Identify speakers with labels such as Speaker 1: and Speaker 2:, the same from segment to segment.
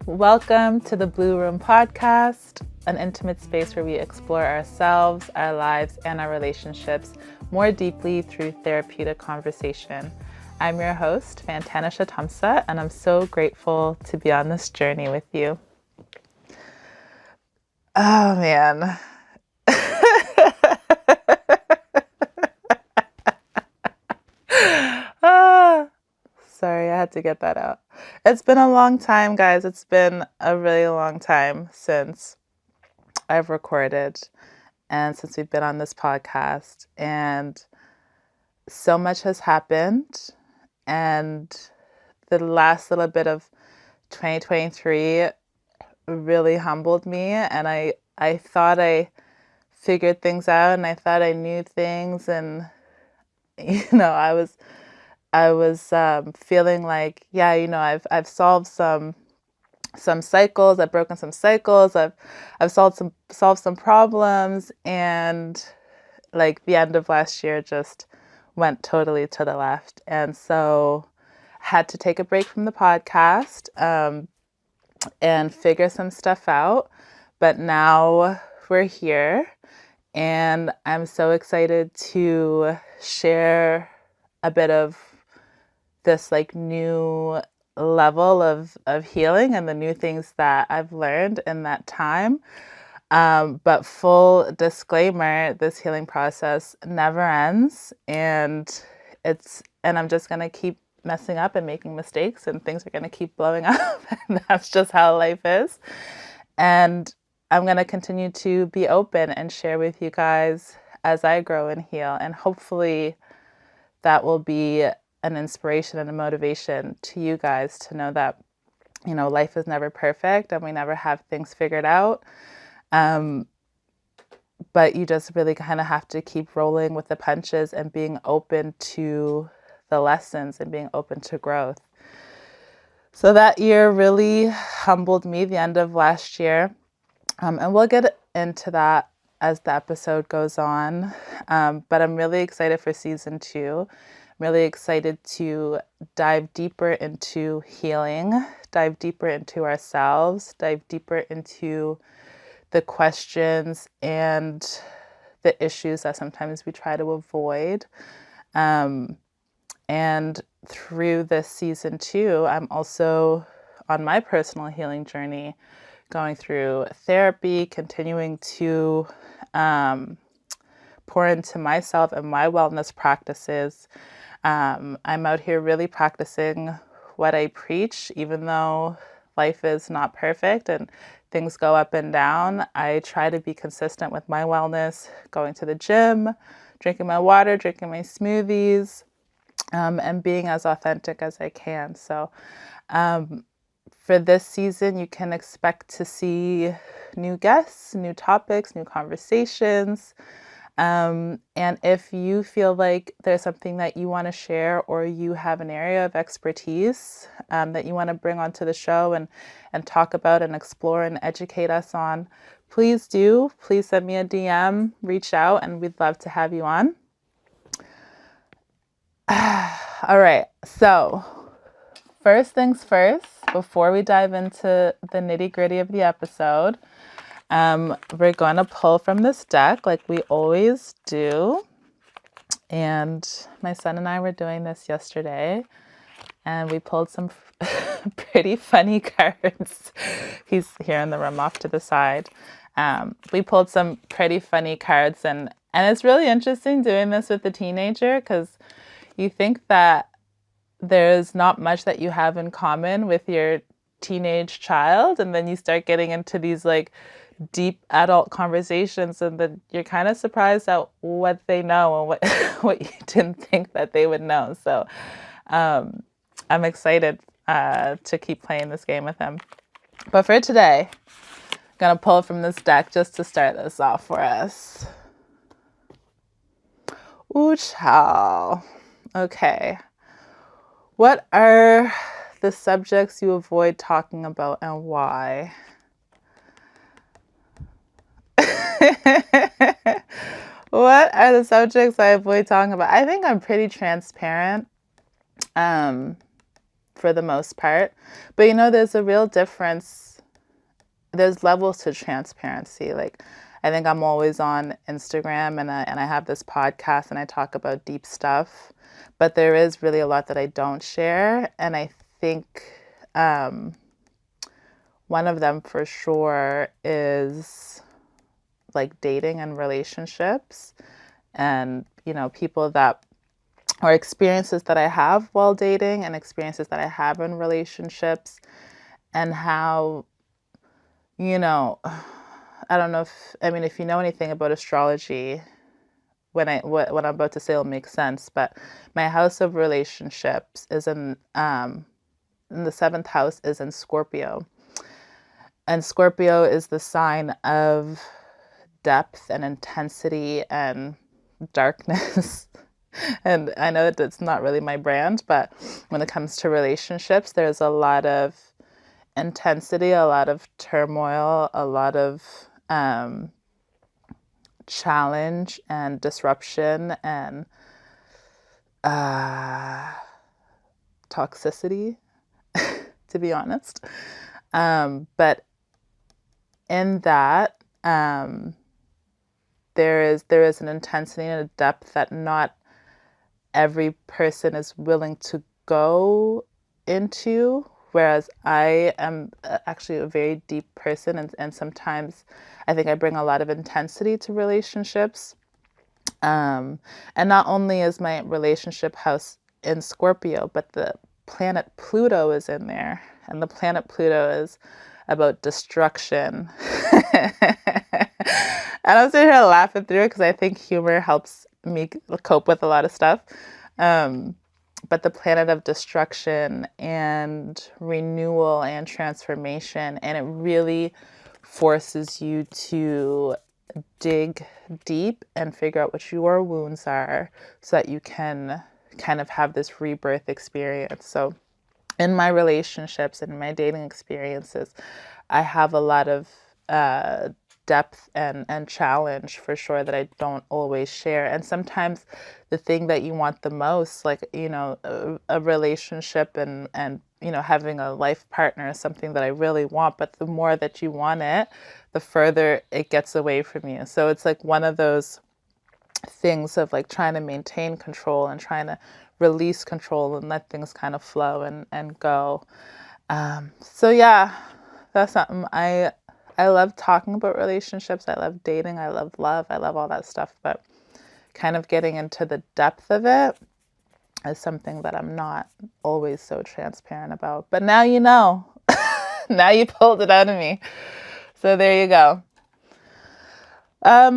Speaker 1: Welcome to the Blue Room Podcast, an intimate space where we explore ourselves, our lives, and our relationships more deeply through therapeutic conversation. I'm your host, Fantana Shatamsa, and I'm so grateful to be on this journey with you. Oh, man. Sorry, I had to get that out. It's been a long time, guys. It's been a really long time since I've recorded and since we've been on this podcast. And so much has happened. And the last little bit of 2023 really humbled me. And I thought I figured things out and I thought I knew things. And, I was feeling like, I've solved some cycles. I've broken some cycles. I've solved some problems, and like the end of last year just went totally to the left, and so had to take a break from the podcast and figure some stuff out. But now we're here, and I'm so excited to share a bit of this like new level of healing and the new things that I've learned in that time. But full disclaimer, this healing process never ends, and I'm just gonna keep messing up and making mistakes, and things are gonna keep blowing up, and that's just how life is. And I'm gonna continue to be open and share with you guys as I grow and heal, and hopefully that will be an inspiration and a motivation to you guys to know that, life is never perfect and we never have things figured out. But you just really kind of have to keep rolling with the punches and being open to the lessons and being open to growth. So that year really humbled me, the end of last year. And we'll get into that as the episode goes on. But I'm really excited for season 2. Really excited to dive deeper into healing, dive deeper into ourselves, dive deeper into the questions and the issues that sometimes we try to avoid. And through this season 2, I'm also on my personal healing journey, going through therapy, continuing to pour into myself and my wellness practices. I'm out here really practicing what I preach, even though life is not perfect and things go up and down. I try to be consistent with my wellness, going to the gym, drinking my water, drinking my smoothies, and being as authentic as I can. So for this season, you can expect to see new guests, new topics, new conversations. And if you feel like there's something that you want to share, or you have an area of expertise that you want to bring onto the show and talk about and explore and educate us on, please do. Please send me a DM, reach out, and we'd love to have you on. All right. So first things first, before we dive into the nitty-gritty of the episode, we're going to pull from this deck like we always do. And my son and I were doing this yesterday, and we pulled some pretty funny cards. He's here in the room off to the side. We pulled some pretty funny cards, and it's really interesting doing this with a teenager, because you think that there's not much that you have in common with your teenage child, and then you start getting into these like deep adult conversations, and then you're kind of surprised at what they know and what you didn't think that they would know. So I'm excited to keep playing this game with him. But for today, I'm gonna pull from this deck just to start this off for us. Ooh, child. Okay. What are the subjects you avoid talking about, and why? What are the subjects I avoid talking about? I think I'm pretty transparent. for the most part. But there's a real difference. There's levels to transparency. Like, I think I'm always on Instagram, and I have this podcast and I talk about deep stuff, but there is really a lot that I don't share. And I think one of them for sure is like dating and relationships, and people that, or experiences that I have while dating and experiences that I have in relationships, and how, I don't know if you know anything about astrology, what I'm about to say will make sense, but my house of relationships is in the seventh house is in Scorpio. And Scorpio is the sign of depth and intensity and darkness. And I know that it's not really my brand, but when it comes to relationships, there's a lot of intensity, a lot of turmoil, a lot of challenge and disruption and toxicity, to be honest. But in that, there is an intensity and a depth that not every person is willing to go into, whereas I am actually a very deep person, and sometimes I think I bring a lot of intensity to relationships. And not only is my relationship house in Scorpio, but the planet Pluto is in there, and the planet Pluto is about destruction. And I'm sitting here laughing through it because I think humor helps me cope with a lot of stuff. But the planet of destruction and renewal and transformation, and it really forces you to dig deep and figure out what your wounds are so that you can kind of have this rebirth experience. So in my relationships and in my dating experiences, I have a lot of depth and challenge for sure that I don't always share. And sometimes the thing that you want the most, like, a relationship and having a life partner is something that I really want, but the more that you want it, the further it gets away from you. So it's like one of those things of like trying to maintain control and trying to release control and let things kind of flow and go. So yeah, that's something I love talking about relationships. I love dating. I love love. I love all that stuff. But kind of getting into the depth of it is something that I'm not always so transparent about. But now you know. Now you pulled it out of me. So there you go. All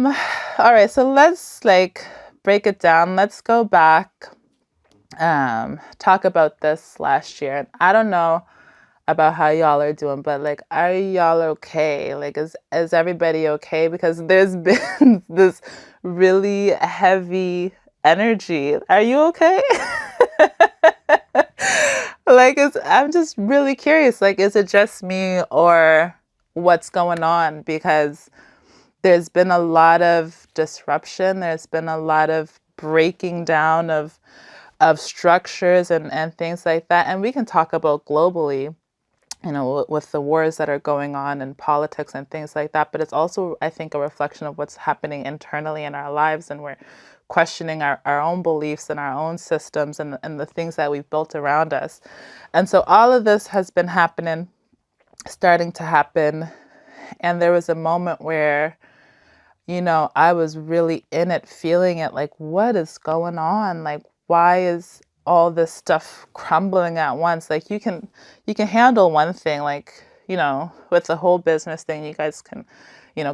Speaker 1: right, so let's break it down. Let's go back, talk about this last year. And I don't know about how y'all are doing, but are y'all okay? Is everybody okay? Because there's been this really heavy energy. Are you okay? I'm just really curious. Is it just me or what's going on? Because there's been a lot of disruption. There's been a lot of breaking down of structures and things like that. And we can talk about globally, with the wars that are going on in politics and things like that. But it's also, I think, a reflection of what's happening internally in our lives. And we're questioning our own beliefs and our own systems and the things that we've built around us. And so all of this has been starting to happen. And there was a moment where, I was really in it, feeling it, what is going on? Why is all this stuff crumbling at once? You can handle one thing, with the whole business thing. You guys can,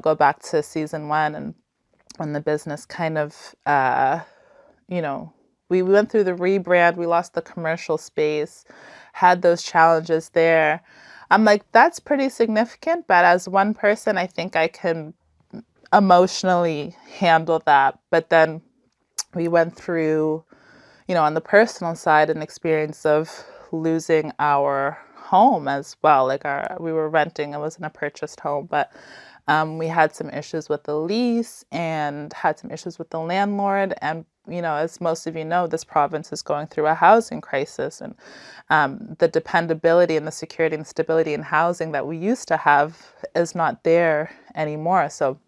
Speaker 1: go back to season 1 and when the business kind of, we went through the rebrand, we lost the commercial space, had those challenges there. I'm that's pretty significant, but as one person, I think I can emotionally handle that. But then we went through, on the personal side, an experience of losing our home as well. We were renting, it wasn't a purchased home, but we had some issues with the lease and had some issues with the landlord. And as most of you know, this province is going through a housing crisis, and the dependability and the security and stability in housing that we used to have is not there anymore. So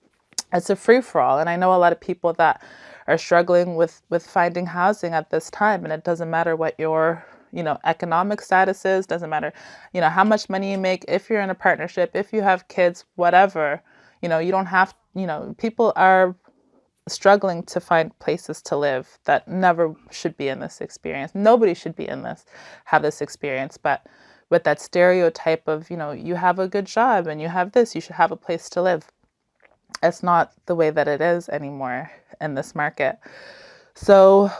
Speaker 1: it's a free for all. And I know a lot of people that are struggling with finding housing at this time. And it doesn't matter what your, economic status is, doesn't matter, how much money you make, if you're in a partnership, if you have kids, whatever, you don't have, people are struggling to find places to live that never should be in this experience. Nobody should be in this, have this experience. But with that stereotype of, you have a good job and you have this, you should have a place to live. It's not the way that it is anymore in this market. So,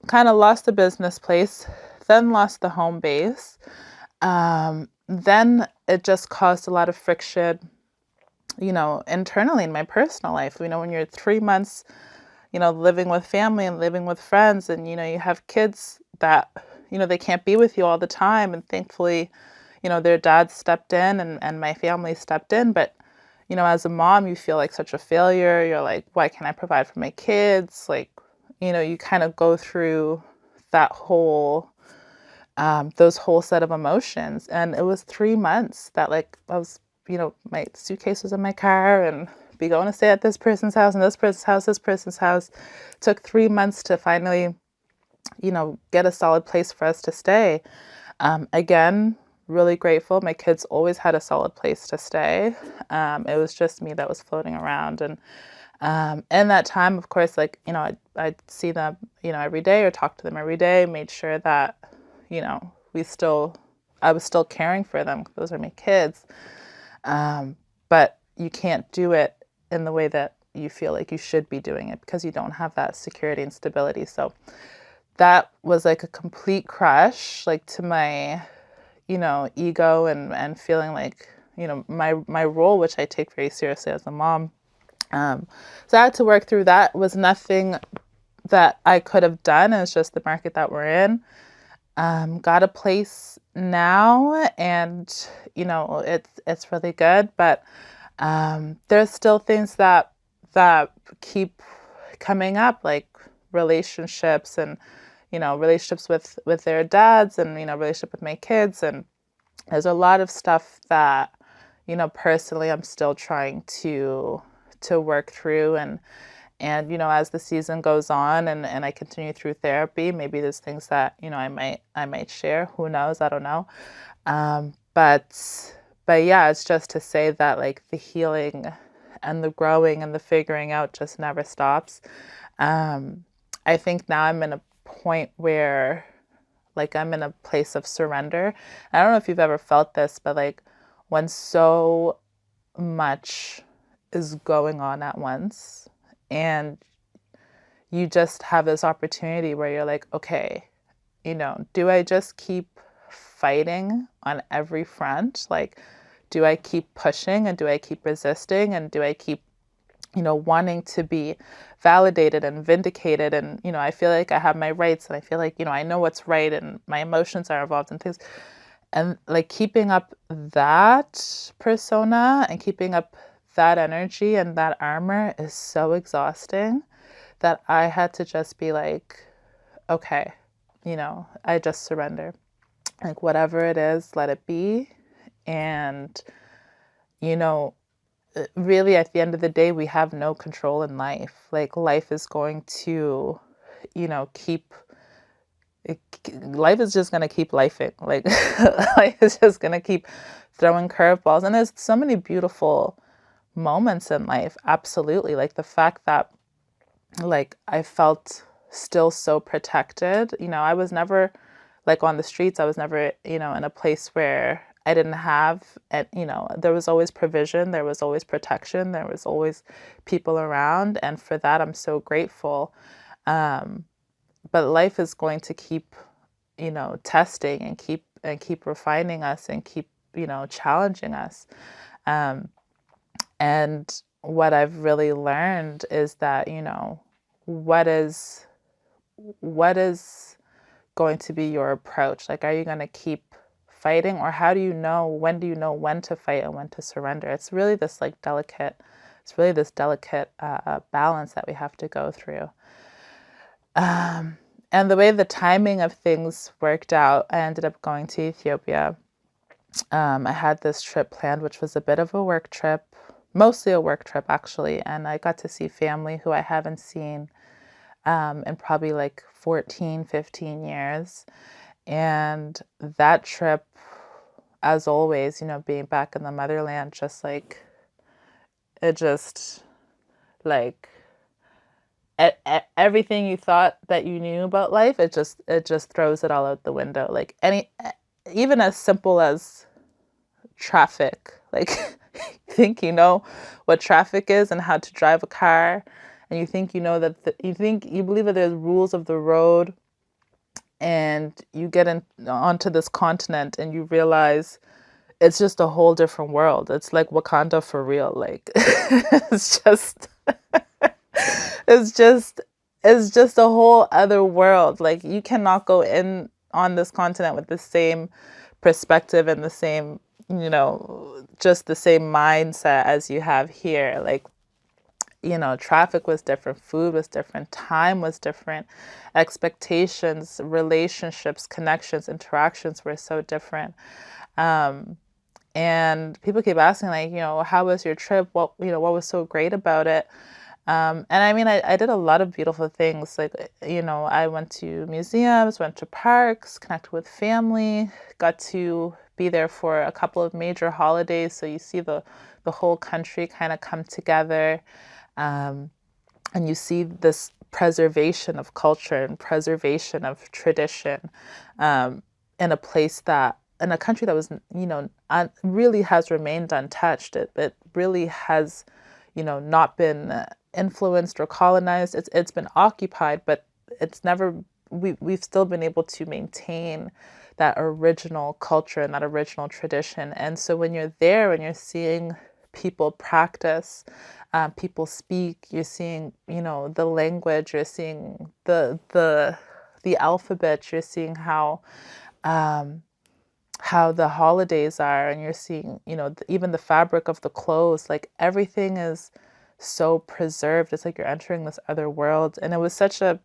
Speaker 1: kind of lost the business place, then lost the home base. Then it just caused a lot of friction, internally in my personal life. When you're 3 months, living with family and living with friends, and, you have kids that, they can't be with you all the time. And thankfully, their dad stepped in and my family stepped in. But, as a mom, you feel like such a failure. You're like, why can't I provide for my kids? Like, you kind of go through that whole, those whole set of emotions. And it was 3 months that like I was, my suitcase was in my car and be going to stay at this person's house and this person's house, this person's house. It took 3 months to finally, get a solid place for us to stay. Again, really grateful. My kids always had a solid place to stay. It was just me that was floating around. And in that time, of course, like, I'd see them, every day or talk to them every day, made sure that, I was still caring for them. Those are my kids. But you can't do it in the way that you feel like you should be doing it because you don't have that security and stability. So that was like a complete crush, like to my, ego and feeling like, my role, which I take very seriously as a mom. So I had to work through that. It was nothing that I could have done. It's just the market that we're in. Got a place now, and it's really good. But there's still things that keep coming up, like relationships and relationships with their dads, and relationship with my kids, and there's a lot of stuff that personally I'm still trying to work through. And as the season goes on and I continue through therapy, maybe there's things that I might share. Who knows? I don't know. But yeah, it's just to say that like the healing and the growing and the figuring out just never stops. I think now I'm in a point where like I'm in a place of surrender. I don't know if you've ever felt this, but like when so much is going on at once and you just have this opportunity where you're like, okay, do I just keep fighting on every front? Like, do I keep pushing and do I keep resisting and do I keep, wanting to be validated and vindicated? And, I feel like I have my rights and I feel like, I know what's right and my emotions are involved in things. And like keeping up that persona and keeping up that energy and that armor is so exhausting that I had to just be like, okay, I just surrender. Like whatever it is, let it be. And, really at the end of the day, we have no control in life. Like life is going to, life is just going to keep lifing. Like life is just going to keep throwing curveballs. And there's so many beautiful moments in life. Absolutely. Like the fact that like I felt still so protected. I was never like on the streets. I was never, in a place where I didn't have, and there was always provision, there was always protection, there was always people around, and for that I'm so grateful. But life is going to keep, testing and keep refining us and keep, challenging us. And what I've really learned is that, what is going to be your approach? Like, are you going to keep fighting, or how do you know, when do you know when to fight and when to surrender? It's really this like delicate it's really this delicate balance that we have to go through. And the way the timing of things worked out, I ended up going to Ethiopia. I had this trip planned, which was a bit of a work trip, mostly a work trip actually, and I got to see family who I haven't seen in probably like 14, 15 years. And that trip, as always, being back in the motherland, just like, it just, like, everything you thought that you knew about life, it just throws it all out the window. Like, even as simple as traffic, like, you think you know what traffic is and how to drive a car, and you think you know that you believe that there's rules of the road, and you get onto this continent and you realize it's just a whole different world. It's like Wakanda for real. Like, it's just it's just it's just a whole other world. Like, you cannot go in on this continent with the same perspective and the same, just the same mindset as you have here. Like, traffic was different, food was different, time was different, expectations, relationships, connections, interactions were so different. And people keep asking, like, how was your trip? What was so great about it? And I mean, I did a lot of beautiful things. Like, I went to museums, went to parks, connected with family, got to be there for a couple of major holidays. So you see the whole country kind of come together. And you see this preservation of culture and preservation of tradition in a country that was, really has remained untouched. It really has, not been influenced or colonized. It's been occupied, but it's never. We've still been able to maintain that original culture and that original tradition. And so when you're there and you're seeing people practice, people speak, you're seeing, the language, you're seeing the alphabet, you're seeing how the holidays are, and you're seeing, even the fabric of the clothes, like, everything is so preserved. It's like you're entering this other world. And it was such a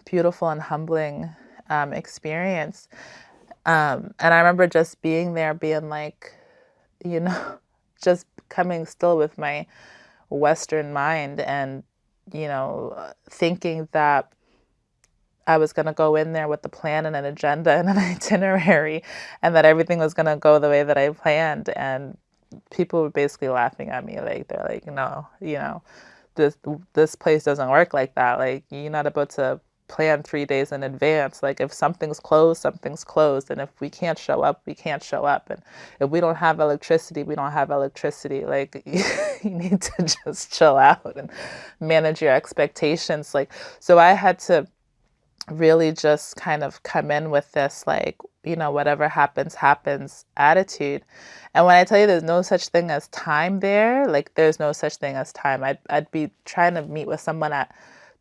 Speaker 1: beautiful and humbling experience. And I remember just being there, being like, just coming still with my Western mind, and, thinking that I was going to go in there with a plan and an agenda and an itinerary, and that everything was going to go the way that I planned. And people were basically laughing at me. Like, they're like, no, this place doesn't work like that. Like, you're not about to plan 3 days in advance. Like, if something's closed, something's closed. And if we can't show up, we can't show up. And if we don't have electricity, we don't have electricity. Like, you need to just chill out and manage your expectations. Like, so I had to really just kind of come in with this, like, whatever happens, happens attitude. And when I tell you there's no such thing as time there, like, there's no such thing as time. I'd be trying to meet with someone at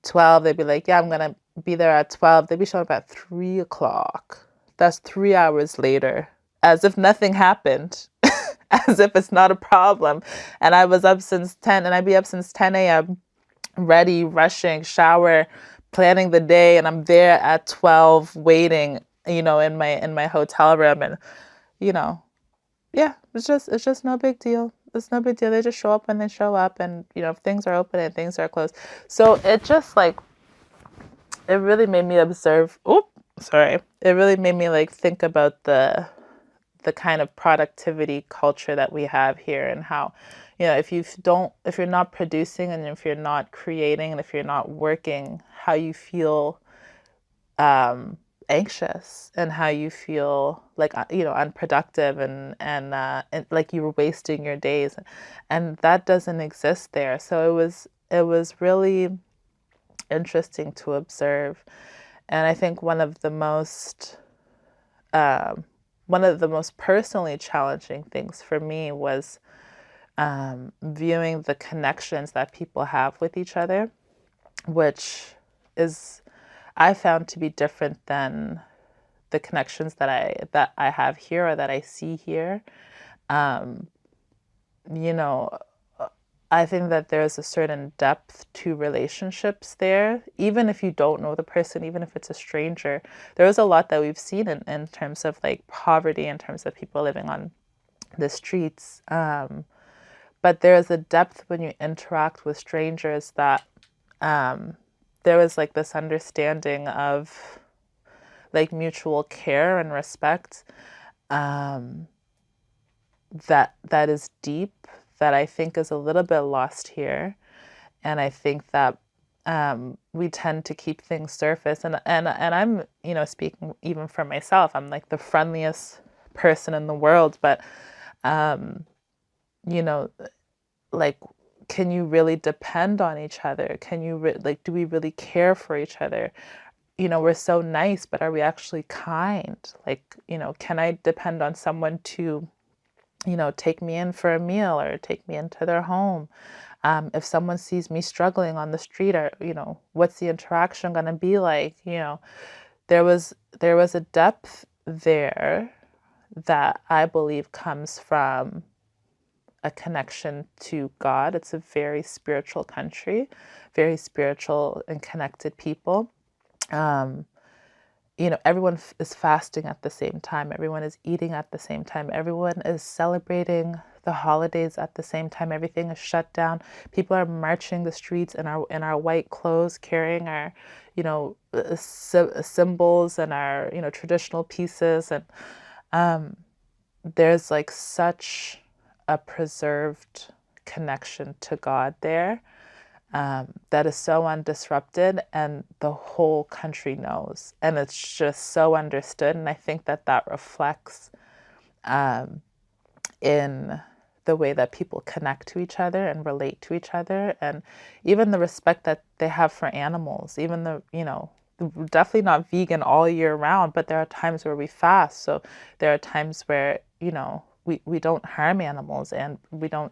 Speaker 1: 12. They'd be like, yeah, I'm going to be there at 12. They'd be showing up at 3 o'clock. That's 3 hours later, as if nothing happened, as if it's not a problem. And I was up since 10, and I'd be up since 10 a.m., ready, rushing, shower, planning the day, and I'm there at 12 waiting, in my hotel room. And, yeah, it's just no big deal. It's no big deal. They just show up when they show up, and, things are open and things are closed. So it just, like, it really made me observe. It really made me, like, think about the kind of productivity culture that we have here, and how, if you're not producing, and if you're not creating, and if you're not working, how you feel anxious, and how you feel like, unproductive, and like you were wasting your days, and that doesn't exist there. So it was really interesting to observe. And I think one of the most personally challenging things for me was viewing the connections that people have with each other, which is, I found to be different than the connections that I have here, or that I see here. You know, I think that there's a certain depth to relationships there, even if you don't know the person, even if it's a stranger. There is a lot that we've seen in terms of like poverty, in terms of people living on the streets. But there is a depth when you interact with strangers that there was like this understanding of like mutual care and respect that is deep, that I think is a little bit lost here. And I think that we tend to keep things surface. And I'm, speaking even for myself, I'm like the friendliest person in the world, but you know, like, can you really depend on each other? Can you like, do we really care for each other? We're so nice, but are we actually kind? Like, can I depend on someone to, take me in for a meal or take me into their home? If someone sees me struggling on the street, or, what's the interaction going to be like? There was a depth there that I believe comes from a connection to God. It's a very spiritual country, very spiritual and connected people. Um, Everyone is fasting at the same time. Everyone is eating at the same time. Everyone is celebrating the holidays at the same time. Everything is shut down. People are marching the streets in our white clothes, carrying our, symbols and our, traditional pieces. And there's like such a preserved connection to God there, that is so undisrupted, and the whole country knows, and it's just so understood. And I think that that reflects in the way that people connect to each other and relate to each other, and even the respect that they have for animals. Even the, definitely not vegan all year round, but there are times where we fast. So there are times where, we don't harm animals, and we don't,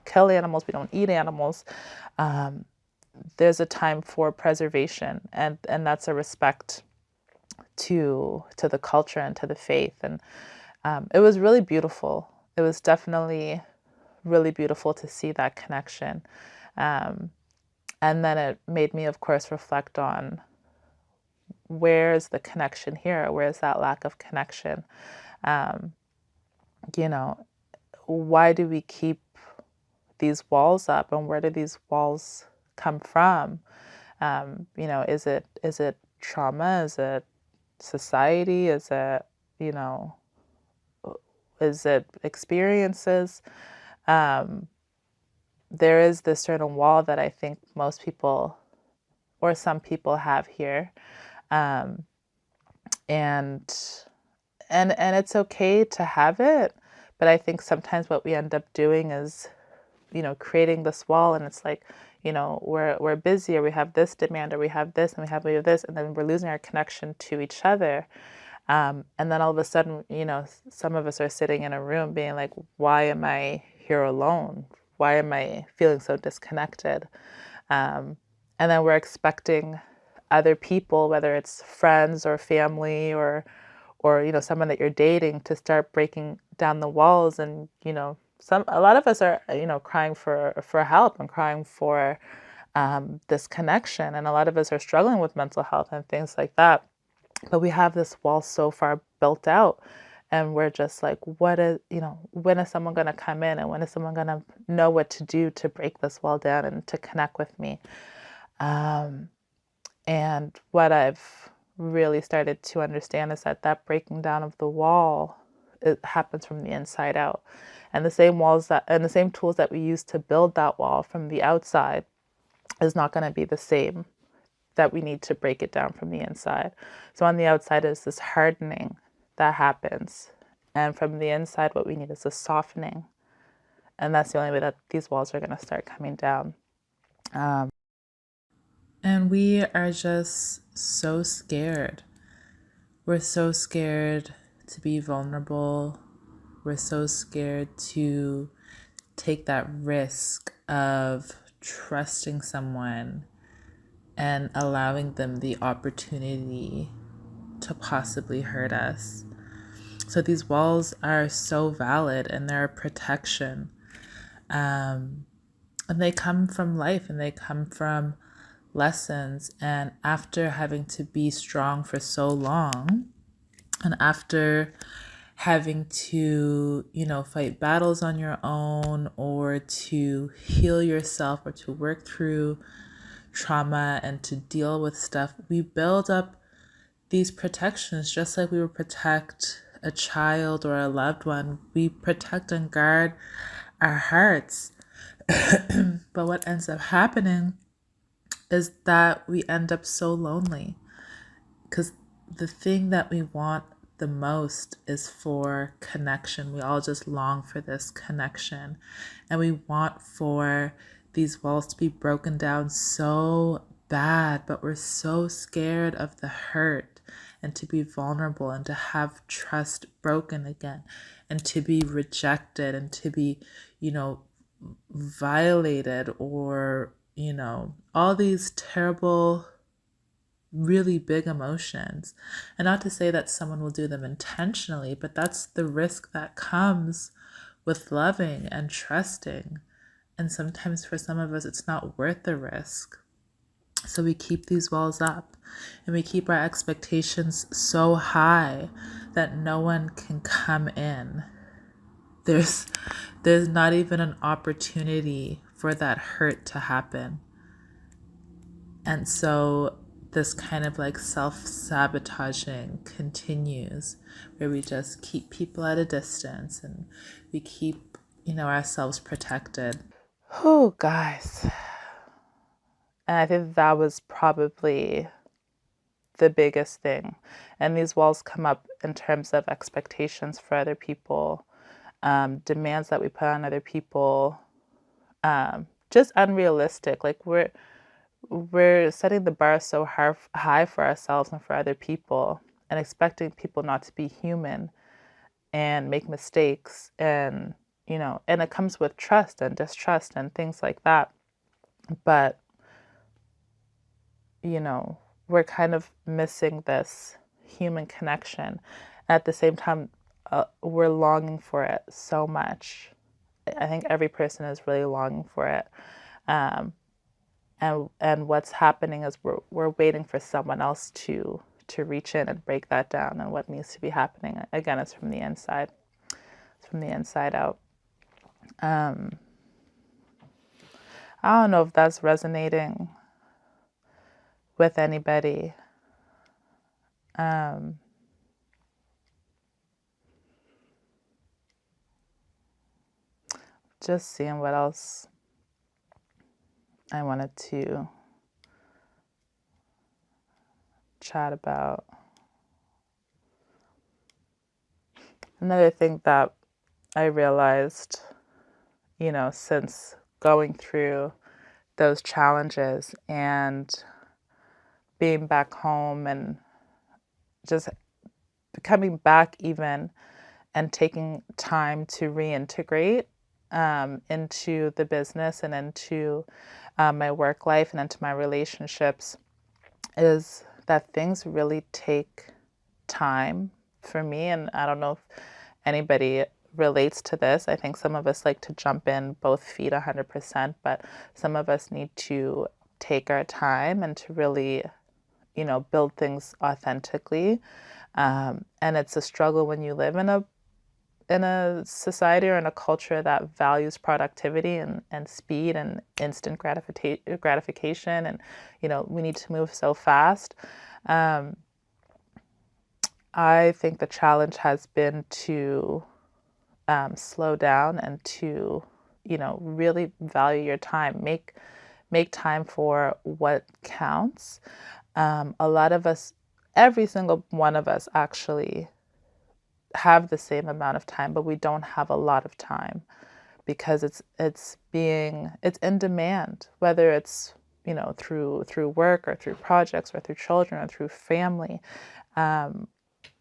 Speaker 1: kill animals, we don't eat animals. There's a time for preservation, and that's a respect to the culture and to the faith. And it was really beautiful. It was definitely really beautiful to see that connection. And then it made me, of course, reflect on, where's the connection here? Where's that lack of connection? You know, why do we keep these walls up, and where do these walls come from? Is it trauma? Is it society? You know, is it experiences? There is this certain wall that I think most people, or some people, have here, um, and and it's okay to have it, but I think sometimes what we end up doing is, creating this wall, and it's like, we're busy, or we have this demand, or we have this, and we have this, and then we're losing our connection to each other. And then all of a sudden, some of us are sitting in a room being like, why am I here alone? Why am I feeling so disconnected? And then we're expecting other people, whether it's friends or family, or someone that you're dating, to start breaking down the walls. And a lot of us are, crying for help, and crying for this connection, and a lot of us are struggling with mental health and things like that. But we have this wall so far built out, and we're just like, when is someone going to come in, and when is someone going to know what to do to break this wall down and to connect with me? And what I've really started to understand is that breaking down of the wall, it happens from the inside out. And the same tools that we use to build that wall from the outside is not going to be the same that we need to break it down from the inside. So on the outside is this hardening that happens. And from the inside, what we need is a softening. And that's the only way that these walls are going to start coming down. And we are just so scared. We're so scared to be vulnerable. We're so scared to take that risk of trusting someone and allowing them the opportunity to possibly hurt us. So these walls are so valid, and they're a protection. And they come from life and they come from lessons. And after having to be strong for so long, and after having to, fight battles on your own, or to heal yourself, or to work through trauma and to deal with stuff, we build up these protections just like we would protect a child or a loved one. We protect and guard our hearts. But what ends up happening is that we end up so lonely, because the thing that we want the most is for connection. We all just long for this connection, and we want for these walls to be broken down so bad, but we're so scared of the hurt, and to be vulnerable, and to have trust broken again, and to be rejected, and to be, violated, or, all these terrible, really big emotions. And not to say that someone will do them intentionally, but that's the risk that comes with loving and trusting. And sometimes for some of us, it's not worth the risk. So we keep these walls up, and we keep our expectations so high that no one can come in. There's not even an opportunity for that hurt to happen. And so this kind of like self-sabotaging continues, where we just keep people at a distance, and we keep, ourselves protected. Oh, guys. And I think that was probably the biggest thing. And these walls come up in terms of expectations for other people, demands that we put on other people, just unrealistic. Like we're setting the bar so high for ourselves and for other people, and expecting people not to be human and make mistakes, and and it comes with trust and distrust and things like that. But we're kind of missing this human connection. At the same time, we're longing for it so much. I think every person is really longing for it. Um, and what's happening is we're waiting for someone else to reach in and break that down. And what needs to be happening, again, is from the inside. It's from the inside out. I don't know if that's resonating with anybody. Just seeing what else I wanted to chat about. Another thing that I realized, since going through those challenges and being back home, and just coming back even, and taking time to reintegrate into the business and into my work life and into my relationships, is that things really take time for me. And I don't know if anybody relates to this. I think some of us like to jump in both feet 100%, but some of us need to take our time and to really, build things authentically. And it's a struggle when you live in a society or in a culture that values productivity and speed and instant gratification, and we need to move so fast. I think the challenge has been to slow down, and to really value your time. Make time for what counts. A lot of us, every single one of us, actually have the same amount of time, but we don't have a lot of time, because it's in demand, whether it's through work, or through projects, or through children, or through family.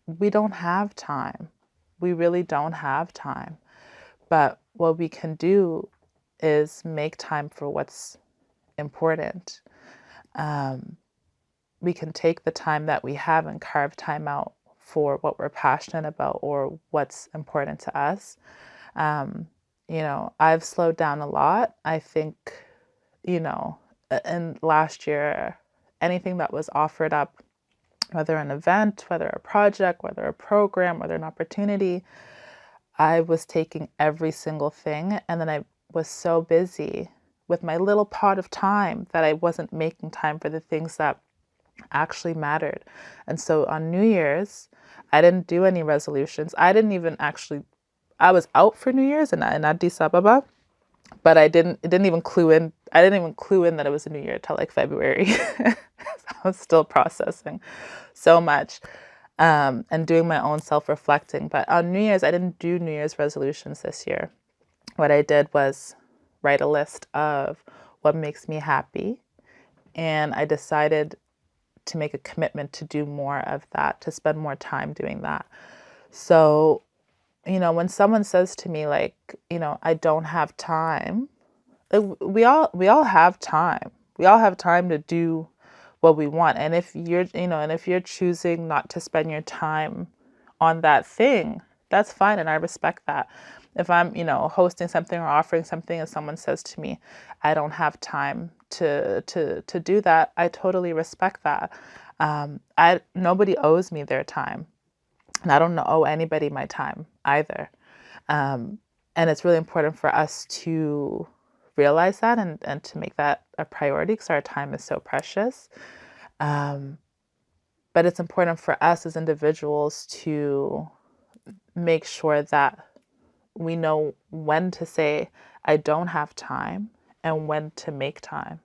Speaker 1: We don't have time. We really don't have time. But what we can do is make time for what's important. We can take the time that we have and carve time out for what we're passionate about, or what's important to us. I've slowed down a lot. I think, you know, and last year, anything that was offered up, whether an event, whether a project, whether a program, whether an opportunity, I was taking every single thing. And then I was so busy with my little pot of time that I wasn't making time for the things that actually mattered. And so on New Year's, I didn't do any resolutions. I didn't even actually, I was out for New Year's in Addis Ababa, but it didn't even clue in. I didn't even clue in that it was a new year till like February. I was still processing so much, and doing my own self-reflecting. But on New Year's, I didn't do New Year's resolutions this year. What I did was write a list of what makes me happy. And I decided to make a commitment to do more of that, to spend more time doing that. So, when someone says to me like, I don't have time, we all have time. We all have time to do what we want. And if you're choosing not to spend your time on that thing, that's fine and I respect that. If I'm, hosting something or offering something and someone says to me, I don't have time to do that, I totally respect that. I Nobody owes me their time, and I don't owe anybody my time either. And it's really important for us to realize that and to make that a priority because our time is so precious. Um, but it's important for us as individuals to make sure that we know when to say, I don't have time, and when to make time.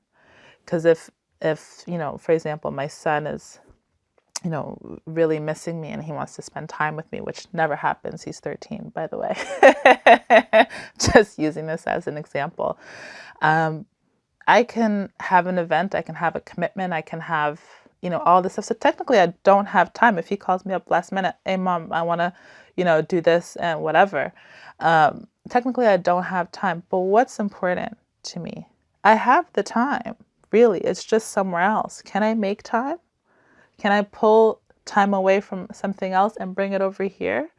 Speaker 1: Because if, for example, my son is, really missing me and he wants to spend time with me, which never happens. He's 13, by the way. Just using this as an example. I can have an event, I can have a commitment, I can have, all this stuff. So technically I don't have time. If he calls me up last minute, hey mom, I want to, do this and whatever. Technically I don't have time, but what's important to me? I have the time, really. It's just somewhere else. Can I make time? Can I pull time away from something else and bring it over here?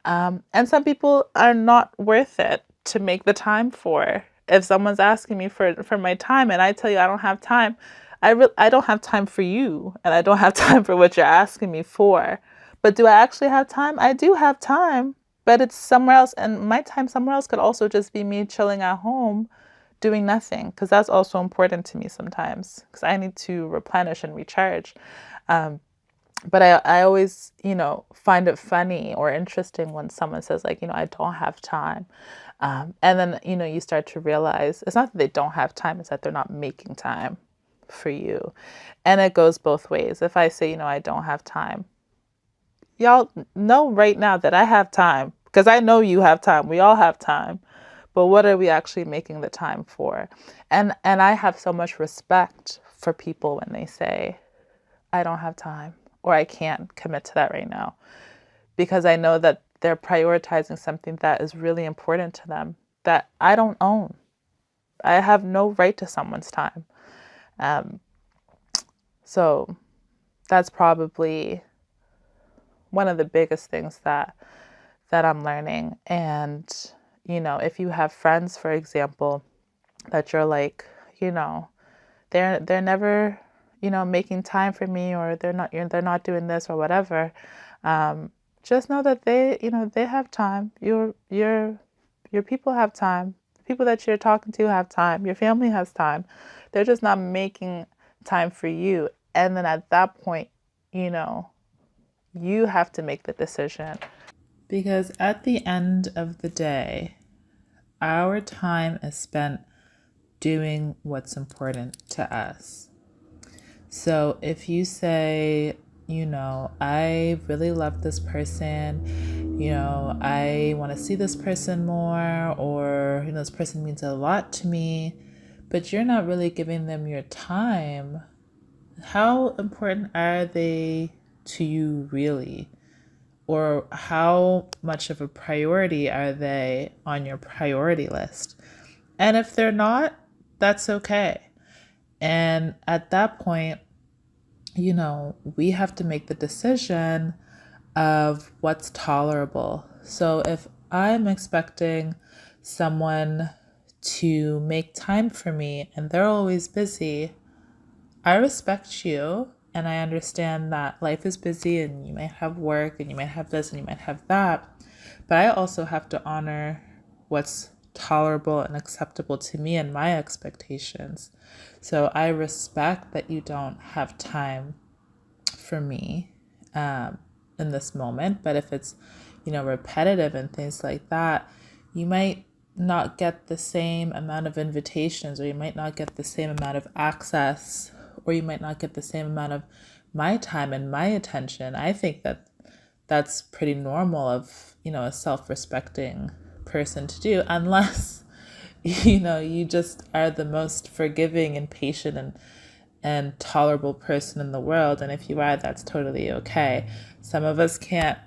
Speaker 1: And some people are not worth it to make the time for. If someone's asking me for my time and I tell you I don't have time, I don't have time for you and I don't have time for what you're asking me for. But do I actually have time? I do have time, but it's somewhere else. And my time somewhere else could also just be me chilling at home doing nothing, because that's also important to me sometimes because I need to replenish and recharge. But I always, find it funny or interesting when someone says like, I don't have time. And then, you start to realize it's not that they don't have time, it's that they're not making time for you. And it goes both ways. If I say, I don't have time, y'all know right now that I have time because I know you have time. We all have time. But what are we actually making the time for? And I have so much respect for people when they say, I don't have time or I can't commit to that right now, because I know that they're prioritizing something that is really important to them that I don't own. I have no right to someone's time. Um, so that's probably one of the biggest things that I'm learning. And, if you have friends, for example, that you're like, they're never, making time for me, or they're not doing this or whatever. Just know that they have time. Your people have time. The people that you're talking to have time. Your family has time. They're just not making time for you. And then at that point, you have to make the decision. Because at the end of the day, our time is spent doing what's important to us. So if you say, I really love this person, I want to see this person more, or, this person means a lot to me, but you're not really giving them your time, how important are they to you really? Or how much of a priority are they on your priority list? And if they're not, that's okay. And at that point, we have to make the decision of what's tolerable. So if I'm expecting someone to make time for me and they're always busy, I respect you and I understand that life is busy and you might have work and you might have this and you might have that. But I also have to honor what's tolerable and acceptable to me and my expectations. So I respect that you don't have time for me in this moment. But if it's, repetitive and things like that, you might not get the same amount of invitations, or you might not get the same amount of access, or you might not get the same amount of my time and my attention. I think that that's pretty normal of, a self-respecting person to do, unless, you just are the most forgiving and patient and tolerable person in the world. And if you are, that's totally okay. Some of us can't,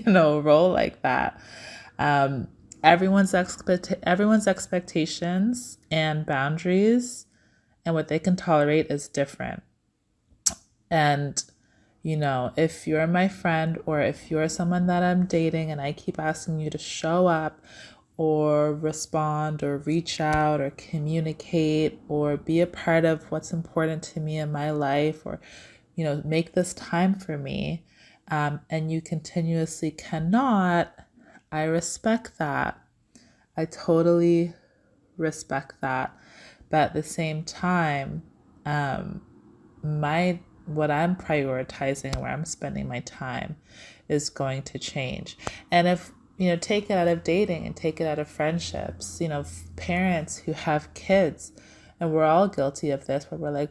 Speaker 1: roll like that. Um, everyone's expectations and boundaries and what they can tolerate is different. And, if you're my friend or if you're someone that I'm dating and I keep asking you to show up or respond or reach out or communicate or be a part of what's important to me in my life, or, make this time for me, and you continuously cannot, I respect that. I totally respect that. But at the same time, my what I'm prioritizing and where I'm spending my time is going to change. And if, take it out of dating and take it out of friendships, parents who have kids, and we're all guilty of this, where we're like,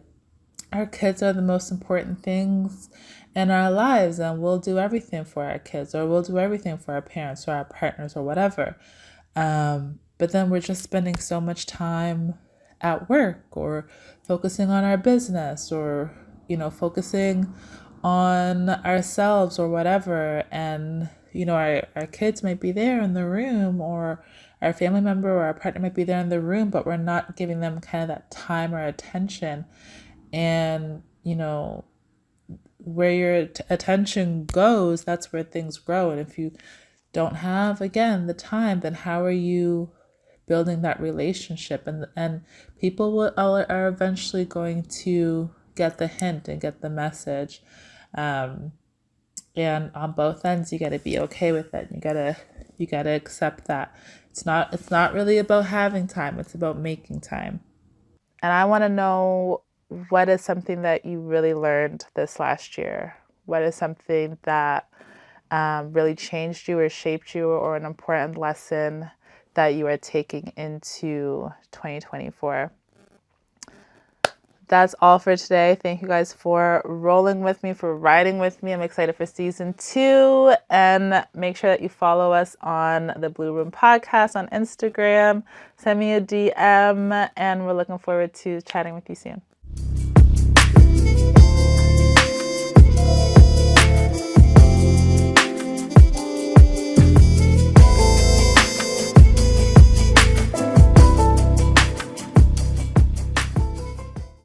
Speaker 1: our kids are the most important things in our lives, and we'll do everything for our kids, or we'll do everything for our parents or our partners or whatever. But then we're just spending so much time at work or focusing on our business or, focusing on ourselves or whatever. And, our kids might be there in the room, or our family member or our partner might be there in the room, but we're not giving them kind of that time or attention. And, where your attention goes, that's where things grow. And if you don't have, again, the time, then how are you building that relationship? And people are eventually going to get the hint and get the message. And on both ends, you got to be okay with it. You gotta accept that it's not really about having time, it's about making time. And I want to know, what is something that you really learned this last year? What is something that really changed you or shaped you, or an important lesson that you are taking into 2024? That's all for today. Thank you guys for rolling with me, for riding with me. I'm excited for season 2. And make sure that you follow us on the Blue Room Podcast on Instagram. Send me a DM, and we're looking forward to chatting with you soon.